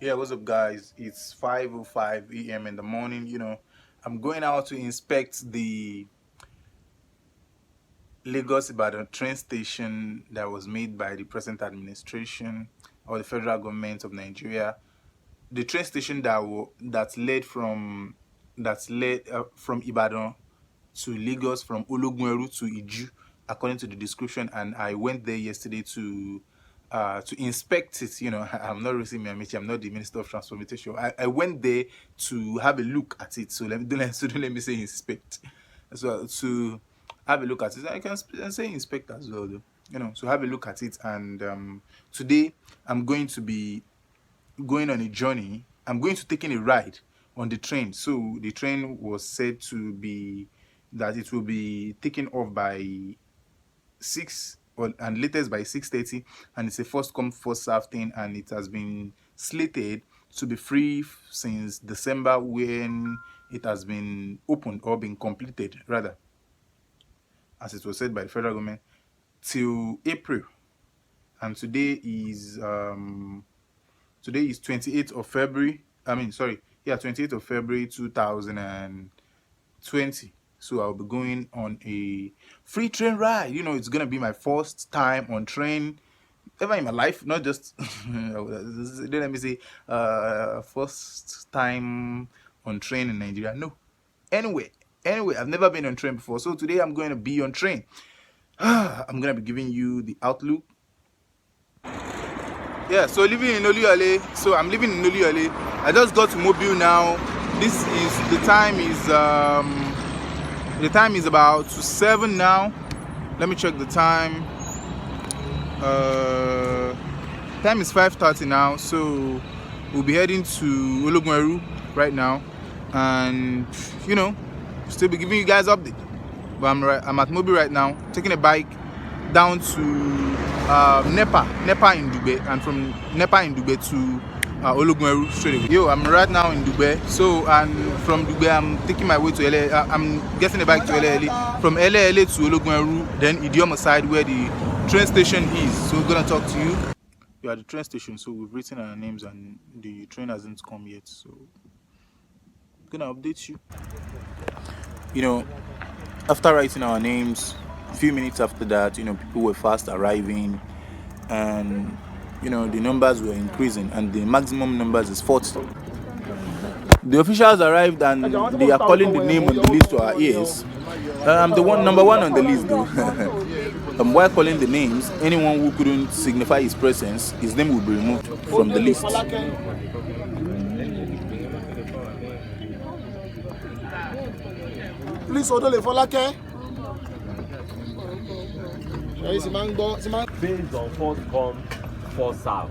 Yeah, what's up, guys? It's 5:05 a.m. in the morning. I'm going out to inspect the Lagos Ibadan train station that was made by the present administration or the federal government of Nigeria. The train station that's led from Ibadan to Lagos, from Ologunẹru to Iju, according to the description. And I went there yesterday to inspect it. I'm not Rotimi, I'm not the Minister of Transportation. I went there to have a look at it. So don't let me say inspect. So to have a look at it, I can say inspect as well, though. So have a look at it. And today I'm going to be going on a journey. I'm going to taking a ride on the train. So the train was said to be that it will be taken off by 6 and latest by 6:30, and it's a first come first serve thing, and it has been slated to be free since December, when it has been opened or been completed, rather, as it was said by the federal government, till April. And today is 28th of February. 28th of February 2020. So I'll be going on a free train ride. It's gonna be my first time on train ever in my life, not just let me say first time on train in Nigeria. No, anyway, I've never been on train before. So today I'm going to be on train. I'm gonna be giving you the outlook. Yeah, so living in Oluyole. So I'm living in Oluyole. I just got to Mobile now. The time is about 7 now. Let me check the time. Time is 5:30 now. So we'll be heading to Ologunẹru right now, and still be giving you guys update. But I'm at Mobile right now, taking a bike down to Nepa in Dugbe, and from Nepa in Dugbe to Ologunẹru straight away. Yo, I'm right now in Dugbe. So, and from Dugbe I'm taking my way to LA. I'm getting a bike to LA. From LA to Ologunẹru, then Idiomo side, where the train station is. So we're gonna talk to you. We are at the train station, so we've written our names and the train hasn't come yet. So I'm gonna update you. After writing our names, a few minutes after that, people were fast arriving, and the numbers were increasing, and the maximum numbers is 40. The officials arrived and they are calling the name on the list to our ears. I'm the number one on the list, though. While calling the names, anyone who couldn't signify his presence, his name will be removed from the list. Please, Odole Folake. Based on first come, first serve.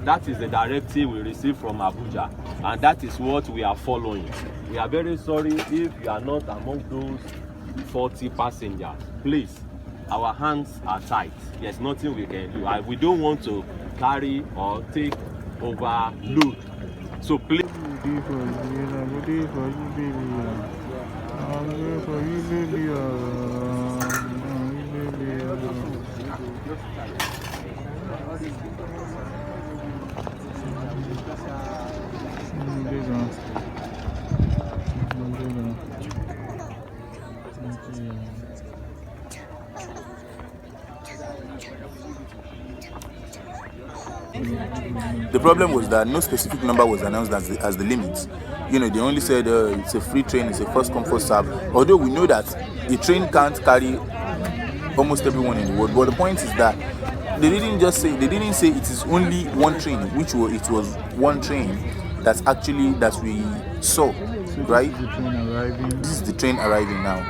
That is the directive we received from Abuja, and that is what we are following. We are very sorry if you are not among those 40 passengers. Please, our hands are tied. There's nothing we can do. We don't want to carry or take overload. So please. The problem was that no specific number was announced as the limit. They only said it's a free train, it's a first come first serve. Although we know that the train can't carry almost everyone in the world, but the point is that they didn't say it is only one train, it was one train that we saw, right? This is the train arriving now,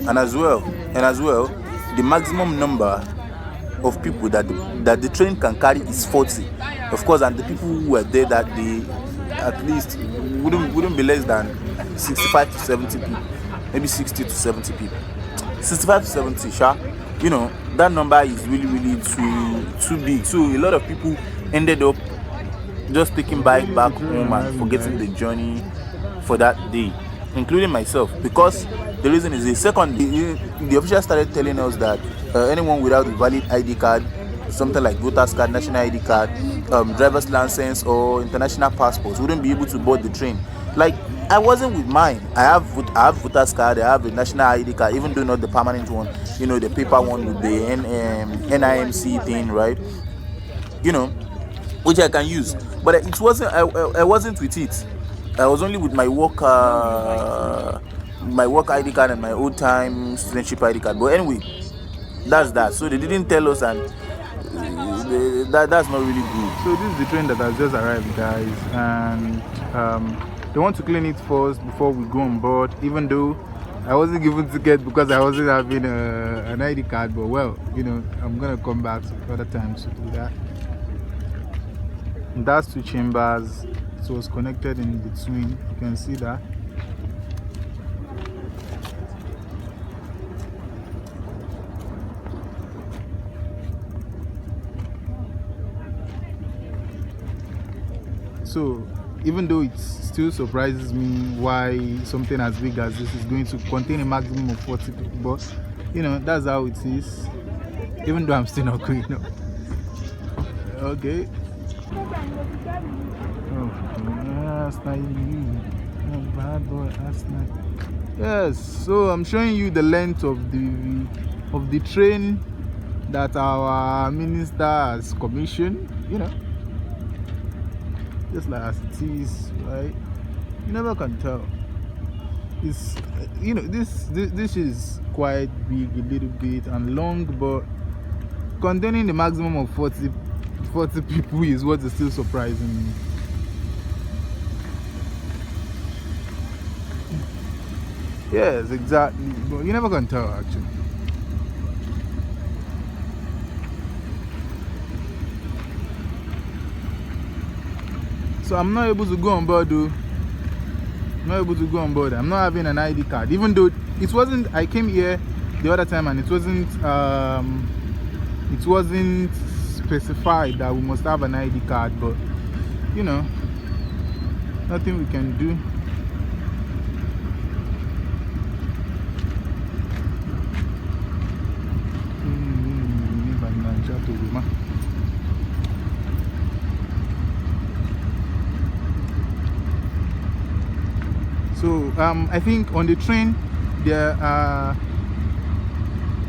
and as well, the maximum number of people that the train can carry is 40, of course, and the people who were there that day at least wouldn't be less than 65 to 70 people, maybe 60 to 70 people, 65 to 70, sure. That number is really too big. So a lot of people ended up just taking bike back home and forgetting the journey for that day, including myself, because the reason is the officials started telling us that anyone without a valid ID card something like voter's card, national ID card, driver's license, or international passports wouldn't be able to board the train. Like, I wasn't with mine. I have voter's card, I have a national ID card, even though not the permanent one, the paper one with the NIMC thing, right? Which I can use. But it wasn't. I wasn't with it. I was only with my work ID card and my old time studentship ID card. But anyway, that's that. So they didn't tell us, and that's not really good. So this is the train that has just arrived, guys, and they want to clean it first before we go on board. Even though I wasn't given ticket because I wasn't having an ID card, but well, I'm gonna come back other times to do that. And that's 2 chambers. It was connected in between. You can see that. So even though it still surprises me why something as big as this is going to contain a maximum of 40 people, but that's how it is. Even though I'm still not going up. Okay. Oh, that's not you. Oh, bad boy, that's not. Yes, so I'm showing you the length of the train that our minister has commissioned, just like as it is, right? You never can tell. It's this is quite big a little bit and long, but containing the maximum of 40 people is what is still surprising me. Yes, exactly, but you never can tell actually. So I'm not able to go on board though. I'm not having an ID card, even though it wasn't. I came here the other time and it wasn't specified that we must have an ID card, but nothing we can do. So I think on the train there are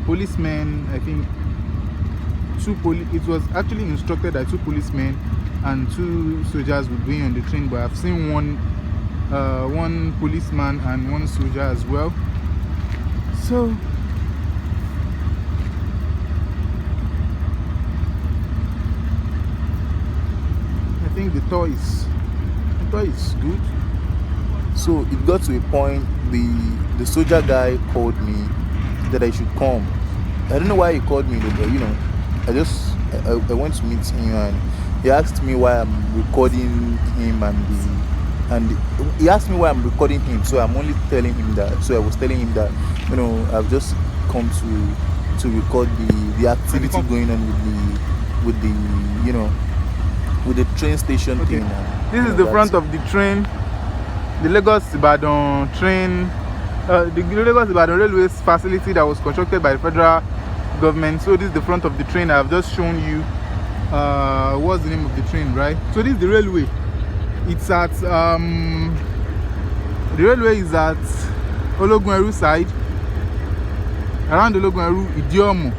policemen. I think it was actually instructed that 2 policemen and 2 soldiers would be on the train, but I've seen one policeman and 1 soldier as well. So I think the tour is good. So it got to a point, the soldier guy called me that I should come. I don't know why he called me, but I went to meet him and he asked me why I'm recording him, and he asked me why I'm recording him. So I'm only telling him that. So I was telling him that I've just come to record the activity going on with the train station thing. This is the front of the train. The Lagos Ibadan train, the Lagos Ibadan Railways facility that was constructed by the federal government. So this is the front of the train. I've just shown you what's the name of the train, right? So this is the railway. It's at the railway is at Ologunẹru side, around Ologunẹru, Idiomo.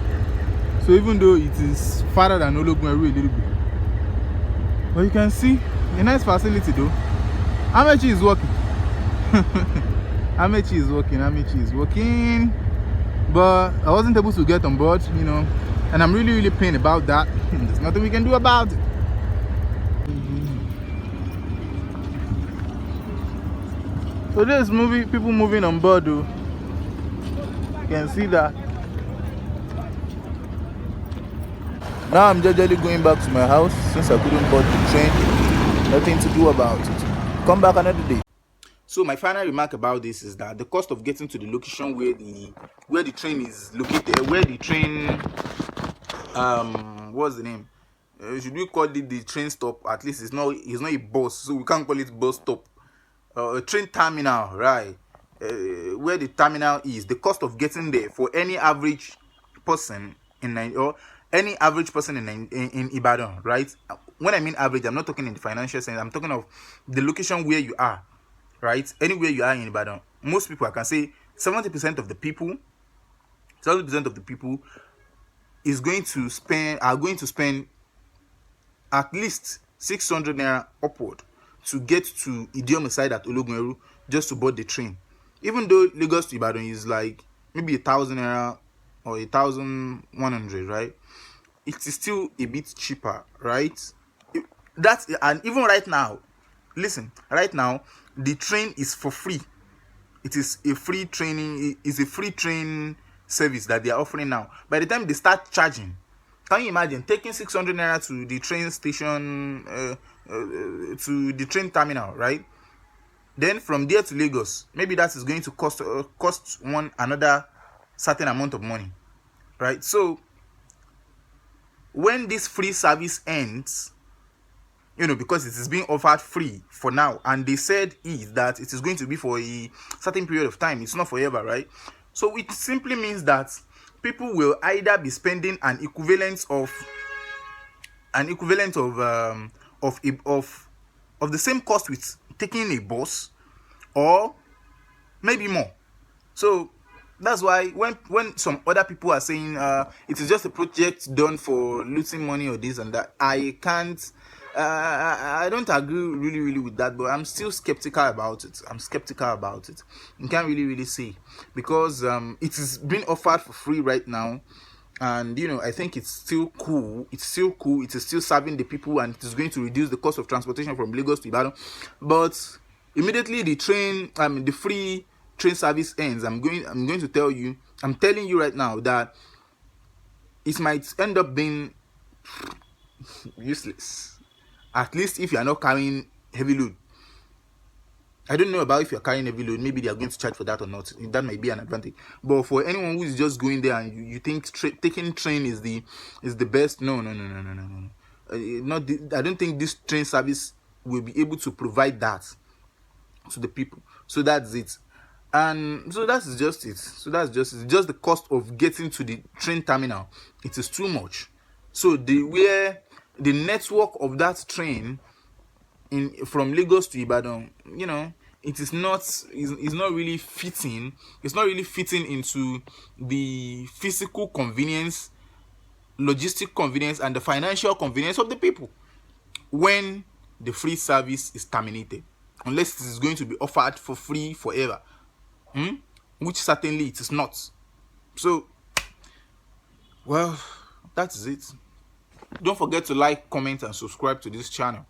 So even though it is farther than Ologunẹru a little bit, but you can see a nice facility though. Amaechi is working. Amaechi is working, but I wasn't able to get on board, and I'm really pained about that. There's nothing we can do about it. So there's people moving on board though. You can see that. Now I'm just going back to my house since I couldn't board the train. Nothing to do about it. Come back another day. So my final remark about this is that the cost of getting to the location where the train is located, where the train what's the name? Should we call it the train stop? At least it's not a bus, so we can't call it bus stop. A train terminal, right? Where the terminal is, the cost of getting there for any average person in Nigeria, or any average person in Ibadan, right? When I mean average, I'm not talking in the financial sense. I'm talking of the location where you are, right? Anywhere you are in Ibadan, most people, I can say 70% of the people, 70% of the people are going to spend at least 600 naira upward to get to Idiom side at Ologuneru just to board the train. Even though Lagos to Ibadan is like maybe 1,000 naira or 1,100, right? It is still a bit cheaper, right? That's, and even right now, listen, right now the train is for free. It is a free training. It is a free train service that they are offering now. By the time they start charging, can you imagine taking 600 naira to the train station, to the train terminal, right? Then from there to Lagos, maybe that is going to cost one another certain amount of money, right? So when this free service ends, because it is being offered free for now, and they said that it is going to be for a certain period of time, it's not forever, right? So it simply means that people will either be spending an equivalent of the same cost with taking a bus, or maybe more. So that's why when some other people are saying it is just a project done for losing money or this and that, I can't I don't agree really with that, but I'm still skeptical about it. You can't really say, because it is being offered for free right now, and I think it's still cool. It is still serving the people, and it is going to reduce the cost of transportation from Lagos to Ibadan. But immediately the free train service ends, I'm telling you right now that it might end up being useless, at least if you are not carrying heavy load. I don't know about if you're carrying heavy load, maybe they are going to charge for that or not. That might be an advantage. But for anyone who is just going there and you think taking train is the best, no. I don't think this train service will be able to provide that to the people. So that's it. And so that's just it. Just the cost of getting to the train terminal. It is too much. So the network of that train from Lagos to Ibadan, it is not really fitting. It's not really fitting into the physical convenience, logistic convenience, and the financial convenience of the people when the free service is terminated, unless it is going to be offered for free forever, which certainly it is not. So, well, that is it. Don't forget to like, comment, and subscribe to this channel.